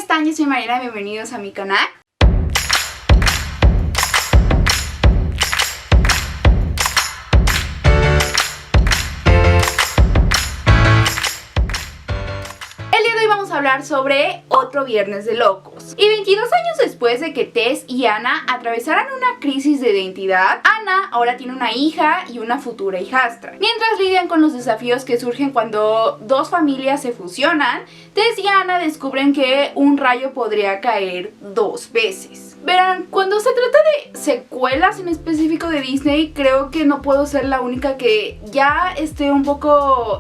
están? Yo soy Mariana, bienvenidos a mi canal. El día de hoy vamos a hablar sobre otro viernes de locos. Y 22 años después de que Tess y Anna atravesaran una crisis de identidad, Anna ahora tiene una hija y una futura hijastra. Mientras lidian con los desafíos que surgen cuando dos familias se fusionan, Tess y Anna descubren que un rayo podría caer dos veces. Verán, cuando se trata de secuelas en específico de Disney, creo que no puedo ser la única que ya esté un poco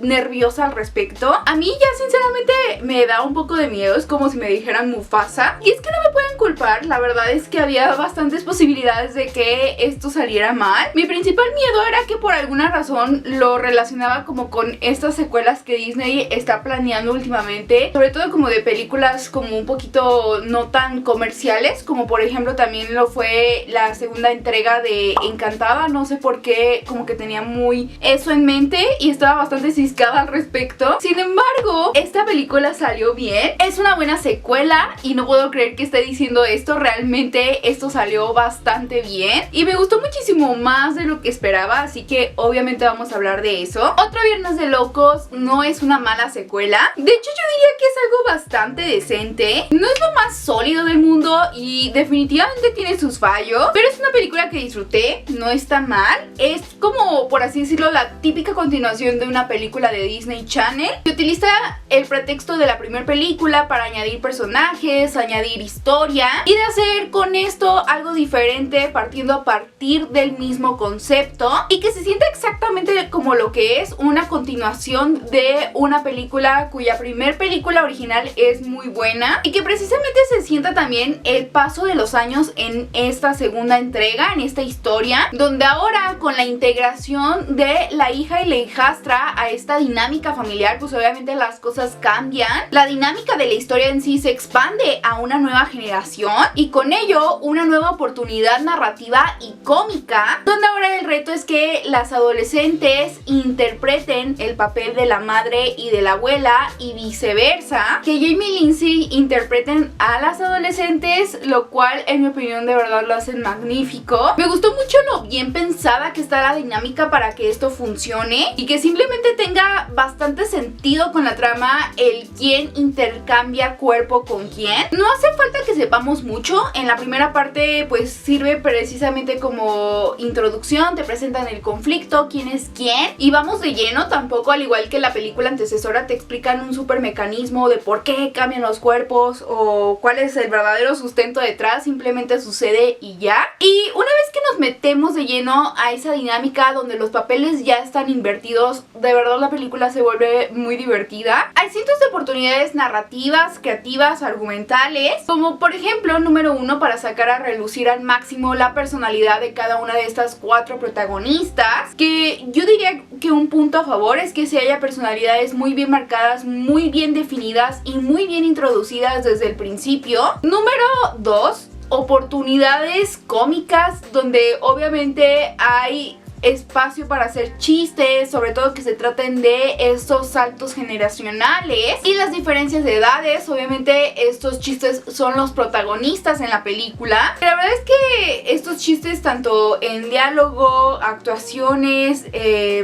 nerviosa al respecto. A mí ya sinceramente me da un poco de miedo, es como si me dijeran Mufasa. Y es que no me pueden culpar, la verdad es que había bastantes posibilidades de que esto saliera mal. Mi principal miedo era que por alguna razón lo relacionaba como con estas secuelas que Disney está planeando últimamente, sobre todo como de películas como un poquito no tan comerciales, como por ejemplo también lo fue la segunda entrega de Encantada. No sé por qué, como que tenía muy eso en mente y estaba bastante ciscada al respecto. Sin embargo, esta película salió bien, es una buena secuela y no puedo creer que esté diciendo esto. Realmente esto salió bastante bien y me gustó muchísimo más de lo que esperaba, así que obviamente vamos a hablar de eso. Otro Viernes de Locos no es una mala secuela, de hecho yo diría que es algo bastante decente. No es lo más sólido del mundo y definitivamente tiene sus fallos, pero es una película que disfruté, no está mal. Es como, por así decirlo, la típica continuación de una película de Disney Channel que utiliza el pretexto de la primera película para añadir personajes, añadir historia y de hacer con esto algo diferente partiendo a partir del mismo concepto y que se sienta exactamente como lo que es una continuación de una película cuya primer película original es muy buena y que precisamente se sienta también el paso de los años en esta segunda entrega, en esta historia, donde ahora con la integración de la hija y la hijastra a esta dinámica familiar, pues obviamente las cosas cambian. La dinámica de la historia en sí se expande a una nueva generación y con ello una nueva oportunidad narrativa y cómica, donde ahora el reto es que las adolescentes interpreten el papel de la madre y de la abuela y viceversa, que Jamie y Lindsay interpreten a las adolescentes, lo cual en mi opinión de verdad lo hacen magnífico. Me gustó mucho lo bien pensada que está la dinámica para que esto funcione y que simplemente tenga bastante sentido con la trama el quién intercambia cuerpo con quién. No hace falta que sepamos mucho, en la primera parte pues sirve precisamente como introducción, te presentan el conflicto, quién es quién y vamos de lleno. Tampoco, al igual que la película antecesora, te explican un super mecanismo de por qué cambian los cuerpos o cuál es el verdadero sustento detrás, simplemente sucede y ya. Y una vez que nos metemos de lleno a esa dinámica donde los papeles ya están invertidos, de verdad la película se vuelve muy divertida. Hay cientos de oportunidades narrativas, creativas, argumentales, como por ejemplo, número 1, para sacar a relucir al máximo la personalidad de cada una de estas cuatro protagonistas, que yo diría que un punto a favor es que se haya personalidades muy bien marcadas, muy bien definidas y muy bien introducidas desde el principio. Número 2, oportunidades cómicas donde obviamente hay espacio para hacer chistes, sobre todo que se traten de estos saltos generacionales y las diferencias de edades. Obviamente estos chistes son los protagonistas en la película. La verdad es que estos chistes, tanto en diálogo, actuaciones,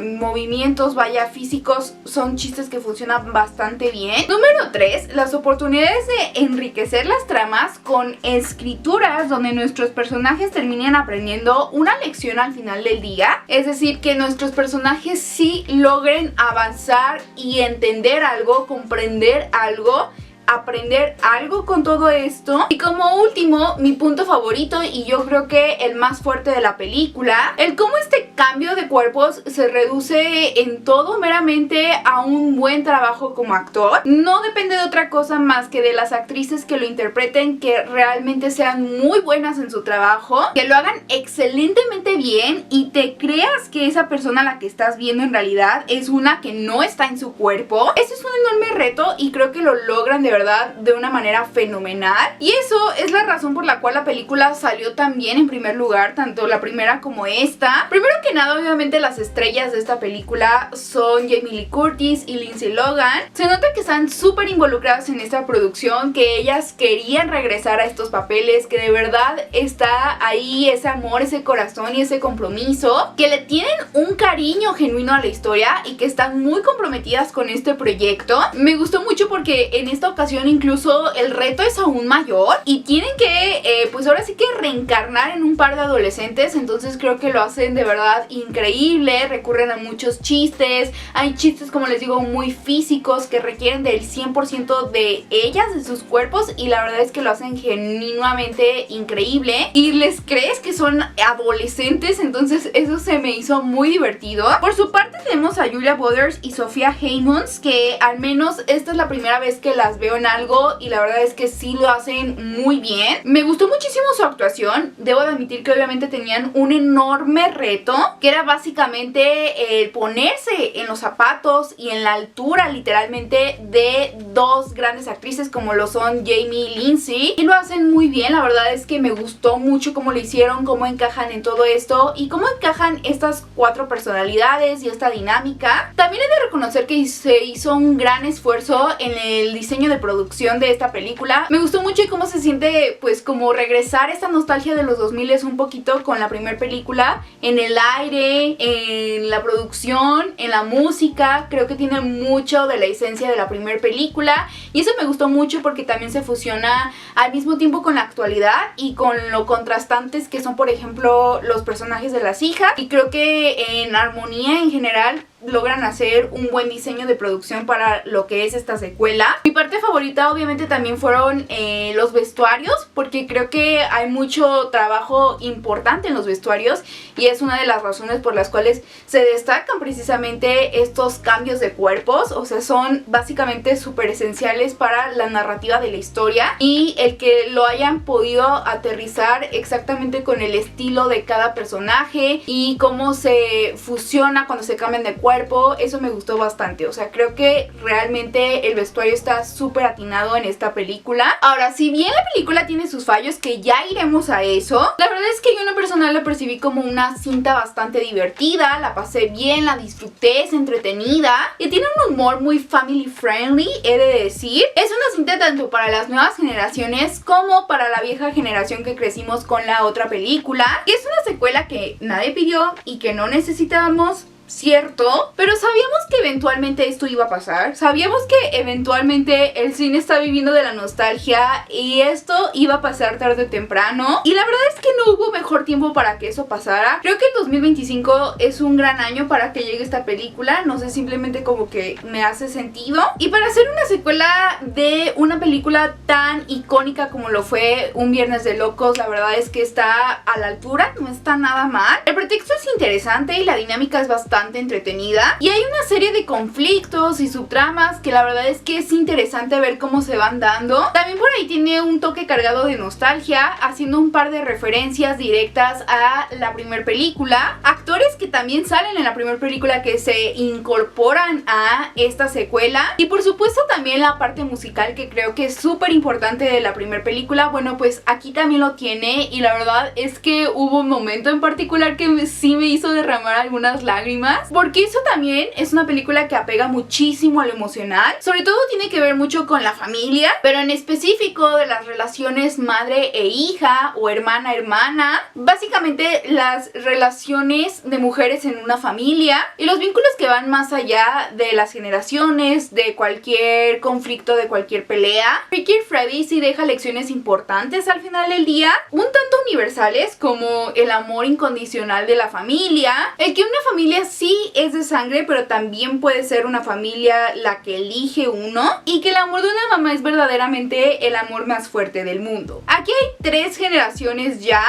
movimientos, vaya, físicos, son chistes que funcionan bastante bien. Número 3, las oportunidades de enriquecer las tramas con escrituras donde nuestros personajes terminen aprendiendo una lección al final del día. Es decir, que nuestros personajes sí logren avanzar y entender algo, comprender algo, aprender algo con todo esto. Y como último, mi punto favorito y yo creo que el más fuerte de la película, el cómo este cambio de cuerpos se reduce en todo meramente a un buen trabajo como actor. No depende de otra cosa más que de las actrices que lo interpreten, que realmente sean muy buenas en su trabajo, que lo hagan excelentemente bien y te creas que esa persona a la que estás viendo en realidad es una que no está en su cuerpo. Ese es un enorme reto y creo que lo logran de verdad de una manera fenomenal. Y eso es la razón por la cual la película salió tan bien en primer lugar, tanto la primera como esta. Primero que nada, obviamente las estrellas de esta película son Jamie Lee Curtis y Lindsay Lohan. Se nota que están súper involucradas en esta producción, que ellas querían regresar a estos papeles, que de verdad está ahí ese amor, ese corazón y ese compromiso, que le tienen un cariño genuino a la historia y que están muy comprometidas con este proyecto. Me gustó mucho porque en esta ocasión incluso el reto es aún mayor y tienen que pues ahora sí que reencarnar en un par de adolescentes. Entonces creo que lo hacen de verdad increíble, recurren a muchos chistes, hay chistes, como les digo, muy físicos que requieren del 100% de ellas, de sus cuerpos, y la verdad es que lo hacen genuinamente increíble y les crees que son adolescentes, entonces eso se me hizo muy divertido. Por su parte tenemos a Julia Butters y Sophia Heymonds, que al menos esta es la primera vez que las veo en algo y la verdad es que sí lo hacen muy bien. Me gustó muchísimo su actuación. Debo de admitir que obviamente tenían un enorme reto, que era básicamente el ponerse en los zapatos y en la altura literalmente de dos grandes actrices como lo son Jamie y Lindsay, y lo hacen muy bien. La verdad es que me gustó mucho cómo lo hicieron, cómo encajan en todo esto y cómo encajan estas cuatro personalidades y esta dinámica. También he de reconocer que se hizo un gran esfuerzo en el diseño de producción de esta película. Me gustó mucho y cómo se siente pues como regresar esta nostalgia de los 2000 un poquito con la primera película, en el aire, en la producción, en la música. Creo que tiene mucho de la esencia de la primera película y eso me gustó mucho porque también se fusiona al mismo tiempo con la actualidad y con lo contrastantes que son, por ejemplo, los personajes de las hijas, y creo que en armonía en general logran hacer un buen diseño de producción para lo que es esta secuela. Mi parte favorita obviamente también fueron los vestuarios, porque creo que hay mucho trabajo importante en los vestuarios y es una de las razones por las cuales se destacan precisamente estos cambios de cuerpos. O sea, son básicamente súper esenciales para la narrativa de la historia, y el que lo hayan podido aterrizar exactamente con el estilo de cada personaje y cómo se fusiona cuando se cambian de cuerpo, eso me gustó bastante. O sea, creo que realmente el vestuario está súper atinado en esta película. Ahora, si bien la película tiene sus fallos, que ya iremos a eso, la verdad es que yo en lo personal la percibí como una cinta bastante divertida, la pasé bien, la disfruté, es entretenida y tiene un humor muy family friendly, he de decir. Es una cinta tanto para las nuevas generaciones como para la vieja generación que crecimos con la otra película, que es una secuela que nadie pidió y que no necesitábamos, cierto, pero sabíamos que eventualmente esto iba a pasar. Sabíamos que eventualmente el cine está viviendo de la nostalgia y esto iba a pasar tarde o temprano, y la verdad es que no hubo mejor tiempo para que eso pasara. Creo que el 2025 es un gran año para que llegue esta película, no sé, simplemente como que me hace sentido. Y para hacer una secuela de una película tan icónica como lo fue Un Viernes de Locos, la verdad es que está a la altura, no está nada mal. El pretexto es interesante y la dinámica es bastante entretenida, y hay una serie de conflictos y subtramas que la verdad es que es interesante ver cómo se van dando. También por ahí tiene un toque cargado de nostalgia, haciendo un par de referencias directas a la primera película, actores que también salen en la primera película que se incorporan a esta secuela, y por supuesto también la parte musical, que creo que es súper importante de la primera película. Bueno, pues aquí también lo tiene, y la verdad es que hubo un momento en particular que sí me hizo derramar algunas lágrimas, porque eso también es una película que apega muchísimo a lo emocional. Sobre todo tiene que ver mucho con la familia, pero en específico de las relaciones madre e hija o hermana-hermana, básicamente las relaciones de mujeres en una familia y los vínculos que van más allá de las generaciones, de cualquier conflicto, de cualquier pelea. Freaky Friday sí deja lecciones importantes al final del día, un tanto universales como el amor incondicional de la familia, el que una familia sí es de sangre, pero también puede ser una familia la que elige uno, y que el amor de una mamá es verdaderamente el amor más fuerte del mundo. Aquí hay 3 generaciones ya,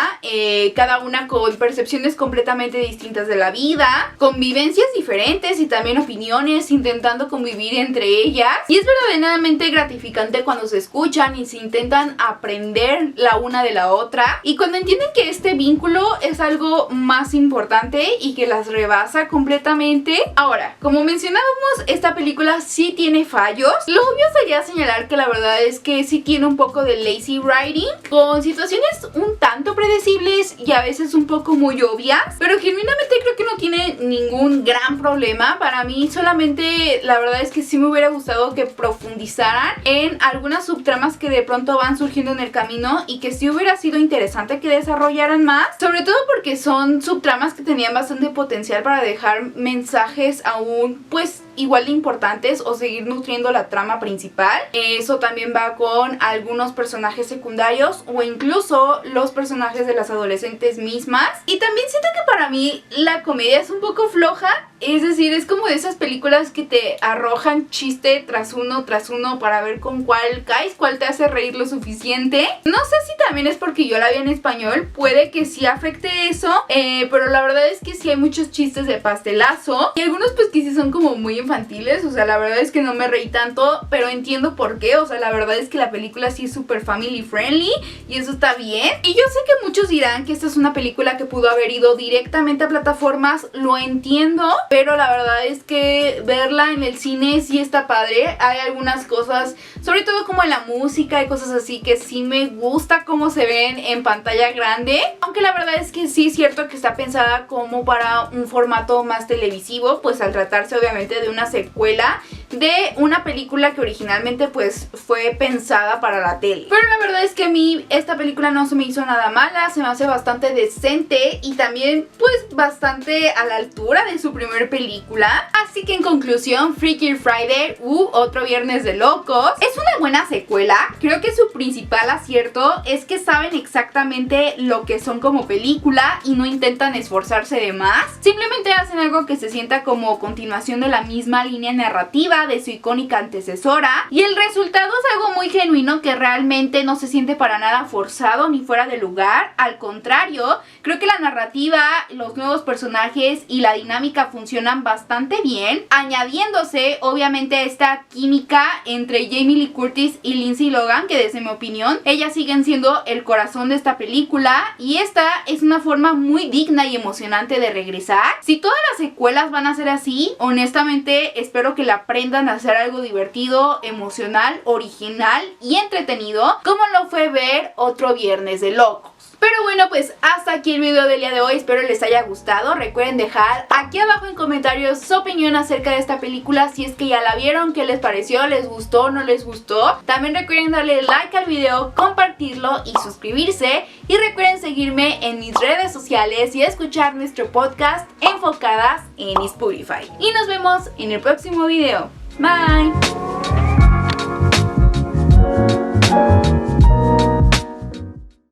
cada una con percepciones completamente distintas de la vida, convivencias diferentes y también opiniones intentando convivir entre ellas, y es verdaderamente gratificante cuando se escuchan y se intentan aprender la una de la otra. Y cuando entienden que este vínculo es algo más importante y que las rebasa completamente. Ahora, como mencionábamos, esta película sí tiene fallos. Lo obvio sería señalar que la verdad es que sí tiene un poco de lazy writing, con situaciones un tanto predecibles y a veces un poco muy obvias, pero genuinamente creo que no tiene ningún gran problema. Para mí solamente la verdad es que sí me hubiera gustado que profundizaran en algunas subtramas que de pronto van surgiendo en el camino y que sí hubiera sido interesante que desarrollaran más, sobre todo porque son subtramas que tenían bastante potencial para dejar mensajes aún pues igual de importantes o seguir nutriendo la trama principal. Eso también va con algunos personajes secundarios o incluso los personajes de las adolescentes mismas. Y también siento que para mí la comedia es un poco floja, es decir, es como de esas películas que te arrojan chiste tras uno para ver con cuál caes, cuál te hace reír lo suficiente. No sé si también es porque yo la vi en español, puede que sí afecte eso, pero la verdad es que sí hay muchos chistes de pastelazo y algunos pues que sí son como muy infantiles. O sea, la verdad es que no me reí tanto, pero entiendo por qué. O sea, la verdad es que la película sí es súper family friendly y eso está bien. Y yo sé que muchos dirán que esta es una película que pudo haber ido directamente a plataformas, lo entiendo, pero la verdad es que verla en el cine sí está padre. Hay algunas cosas, sobre todo como en la música y cosas así, que sí me gusta cómo se ven en pantalla grande, aunque la verdad es que sí es cierto que está pensada como para un formato más televisivo, pues al tratarse obviamente de una secuela de una película que originalmente pues fue pensada para la tele. Pero la verdad es que a mí esta película no se me hizo nada mala, se me hace bastante decente y también pues bastante a la altura de su primer película. Así que en conclusión, Freaky Friday Otro Viernes de Locos es una buena secuela. Creo que su principal acierto es que saben exactamente lo que son como película y no intentan esforzarse de más. Simplemente hacen algo que se sienta como continuación de la misma línea narrativa de su icónica antecesora y el resultado es algo muy genuino que realmente no se siente para nada forzado ni fuera de lugar. Al contrario, creo que la narrativa, los nuevos personajes y la dinámica funcionan bastante bien, añadiéndose obviamente esta química entre Jamie Lee Curtis y Lindsay Lohan, que desde mi opinión ellas siguen siendo el corazón de esta película y esta es una forma muy digna y emocionante de regresar. Si todas las secuelas van a ser así, honestamente espero que la aprendan a hacer algo divertido, emocional, original y entretenido, como lo fue ver Otro Viernes de Locos. Pero bueno, pues hasta aquí el video del día de hoy, espero les haya gustado. Recuerden dejar aquí abajo en comentarios su opinión acerca de esta película, si es que ya la vieron, qué les pareció, les gustó, no les gustó. También recuerden darle like al video, compartirlo y suscribirse. Y recuerden seguirme en mis redes sociales y escuchar nuestro podcast Enfocadas en Spotify. Y nos vemos en el próximo video. Bye.